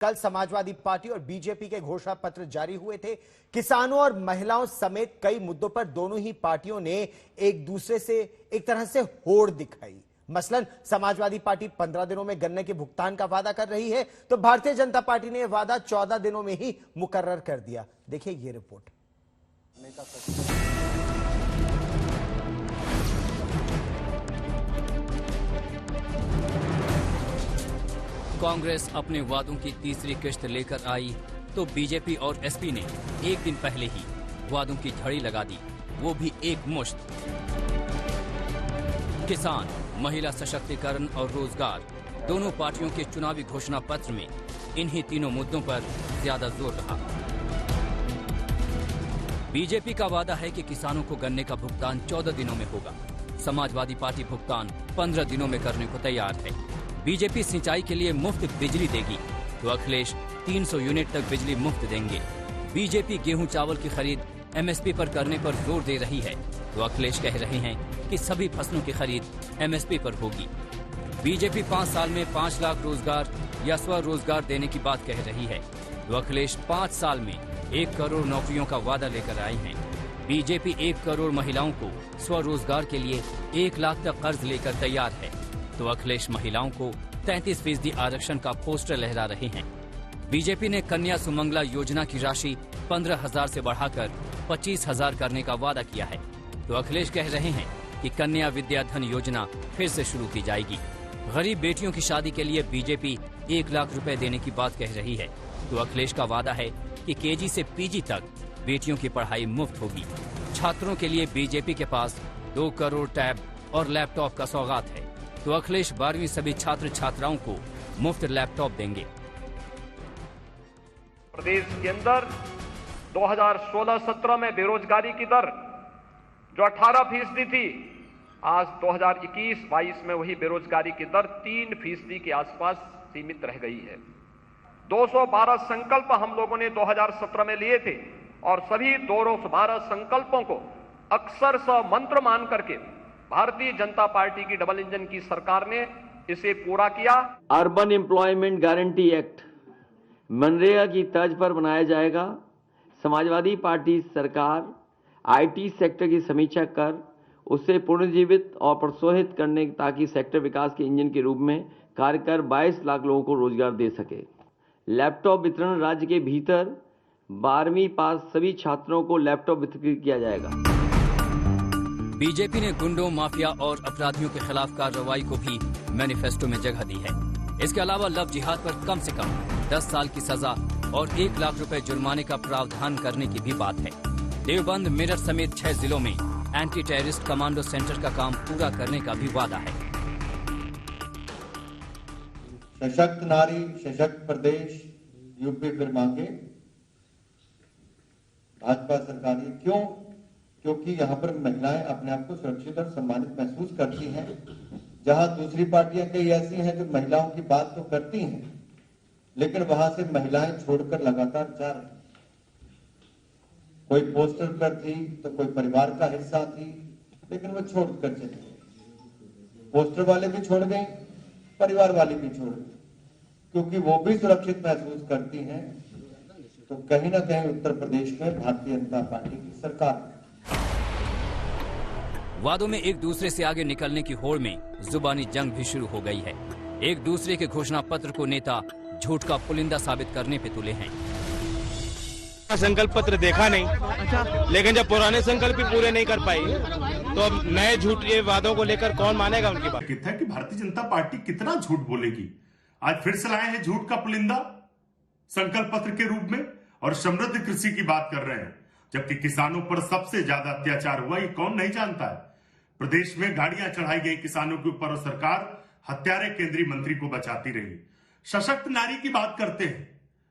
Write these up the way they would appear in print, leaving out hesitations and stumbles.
कल समाजवादी पार्टी और बीजेपी के घोषणा पत्र जारी हुए थे। किसानों और महिलाओं समेत कई मुद्दों पर दोनों ही पार्टियों ने एक दूसरे से एक तरह से होड़ दिखाई। मसलन समाजवादी पार्टी 15 दिनों में गन्ने के भुगतान का वादा कर रही है, तो भारतीय जनता पार्टी ने यह वादा 14 दिनों में ही मुकर्रर कर दिया। देखिए ये रिपोर्ट। कांग्रेस अपने वादों की तीसरी किश्त लेकर आई तो बीजेपी और एसपी ने एक दिन पहले ही वादों की झड़ी लगा दी, वो भी एक मुश्त। किसान, महिला सशक्तिकरण और रोजगार, दोनों पार्टियों के चुनावी घोषणा पत्र में इन्हीं तीनों मुद्दों पर ज्यादा जोर रहा। बीजेपी का वादा है कि किसानों को गन्ने का भुगतान 14 दिनों में होगा। समाजवादी पार्टी भुगतान 15 दिनों में करने को तैयार है। बीजेपी सिंचाई के लिए मुफ्त बिजली देगी तो अखिलेश 300 यूनिट तक बिजली मुफ्त देंगे। बीजेपी गेहूं चावल की खरीद एमएसपी पर करने पर जोर दे रही है तो अखिलेश कह रहे हैं कि सभी फसलों की खरीद एमएसपी पर होगी। बीजेपी 5 साल में 5 लाख रोजगार या स्वरोजगार देने की बात कह रही है तो अखिलेश 5 साल में 1 करोड़ नौकरियों का वादा लेकर आए हैं। बीजेपी 1 करोड़ महिलाओं को स्वरोजगार के लिए 1 लाख तक कर्ज लेकर तैयार है तो अखिलेश महिलाओं को 33% आरक्षण का पोस्टर लहरा रहे हैं। बीजेपी ने कन्या सुमंगला योजना की राशि 15,000 से बढ़ाकर 25,000 करने का वादा किया है तो अखिलेश कह रहे हैं कि कन्या विद्याधन योजना फिर से शुरू की जाएगी। गरीब बेटियों की शादी के लिए बीजेपी 1 लाख रुपए देने की बात कह रही है तो अखिलेश का वादा है कि केजी से पीजी तक बेटियों की पढ़ाई मुफ्त होगी। छात्रों के लिए बीजेपी के पास 2 करोड़ टैब और लैपटॉप का सौगात है तो अखिलेश 12वीं सभी छात्र छात्राओं को मुफ्त लैपटॉप देंगे। प्रदेश के अंदर 2016-17 में बेरोजगारी की दर जो 18% थी, आज 2021-22 में वही बेरोजगारी की दर 3% के आसपास सीमित रह गई है। 212 संकल्प हम लोगों ने 2017 में लिए थे और सभी 212 संकल्पों को अक्षरशः मंत्र मान करके भारतीय जनता पार्टी की डबल इंजन की सरकार ने इसे पूरा किया। Urban employment guarantee act MNREGA की तर्ज पर बनाया जाएगा। समाजवादी पार्टी सरकार आईटी सेक्टर की समीक्षा कर उसे पुनर्जीवित और प्रोत्साहित करने ताकि सेक्टर विकास के इंजन के रूप में कार्य कर 22 लाख लोगों को रोजगार दे सके। लैपटॉप वितरण राज्य के भीतर 12वीं पास सभी छात्रों को लैपटॉप वितरित किया जाएगा। बीजेपी ने गुंडों, माफिया और अपराधियों के खिलाफ कार्रवाई को भी मैनिफेस्टो में जगह दी है। इसके अलावा लव जिहाद पर कम से कम 10 साल की सजा और 1 लाख रुपए जुर्माने का प्रावधान करने की भी बात है। देवबंद, मेरठ समेत 6 जिलों में एंटी टेररिस्ट कमांडो सेंटर का काम पूरा करने का भी वादा है। सशक्त नारी सशक्त प्रदेश यूपी फिर मांगे भाजपा सरकार। क्यों? क्योंकि यहाँ पर महिलाएं अपने आप को सुरक्षित और सम्मानित महसूस करती हैं, जहां दूसरी पार्टियां कई ऐसी हैं जो महिलाओं की बात तो करती हैं लेकिन वहां से महिलाएं छोड़कर लगातार जा रही। कोई पोस्टर पर थी तो कोई परिवार का हिस्सा थी, लेकिन वो छोड़कर चली गई। पोस्टर वाले भी छोड़ गए, परिवार वाले भी छोड़ गए, क्योंकि वो भी सुरक्षित महसूस करती हैं। तो कहीं ना कहीं उत्तर प्रदेश में भारतीय जनता पार्टी की सरकार वादों में एक दूसरे से आगे निकलने की होड़ में जुबानी जंग भी शुरू हो गई है। एक दूसरे के घोषणा पत्र को नेता झूठ का पुलिंदा साबित करने पे तुले हैं। संकल्प पत्र देखा नहीं, लेकिन जब पुराने संकल्प भी पूरे नहीं कर पाई तो अब नए झूठे वादों को लेकर कौन मानेगा उनकी बात। है कि भारतीय जनता पार्टी कितना झूठ बोलेगी। आज फिर से लाए हैं झूठ का पुलिंदा संकल्प पत्र के रूप में और समृद्ध कृषि की बात कर रहे हैं, जबकि किसानों पर सबसे ज्यादा अत्याचार हुआ ये कौन नहीं जानता है। प्रदेश में गाड़ियां चढ़ाई गई किसानों के ऊपर और सरकार हत्यारे केंद्रीय मंत्री को बचाती रही। सशक्त नारी की बात करते हैं,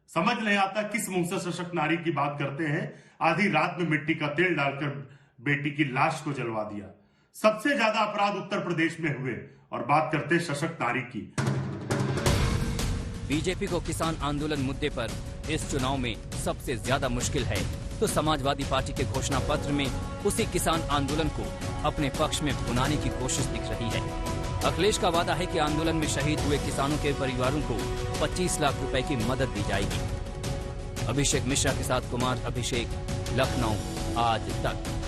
समझ नहीं आता किस मुंह से सशक्त नारी की बात करते हैं। आधी रात में मिट्टी का तेल डालकर बेटी की लाश को जलवा दिया। सबसे ज्यादा अपराध उत्तर प्रदेश में हुए और बात करते हैं सशक्त नारी की। बीजेपी को किसान आंदोलन मुद्दे पर इस चुनाव में सबसे ज्यादा मुश्किल है तो समाजवादी पार्टी के घोषणा पत्र में उसी किसान आंदोलन को अपने पक्ष में भुनाने की कोशिश दिख रही है। अखिलेश का वादा है कि आंदोलन में शहीद हुए किसानों के परिवारों को 25 लाख रुपए की मदद दी जाएगी। अभिषेक मिश्रा के साथ कुमार अभिषेक, लखनऊ आज तक।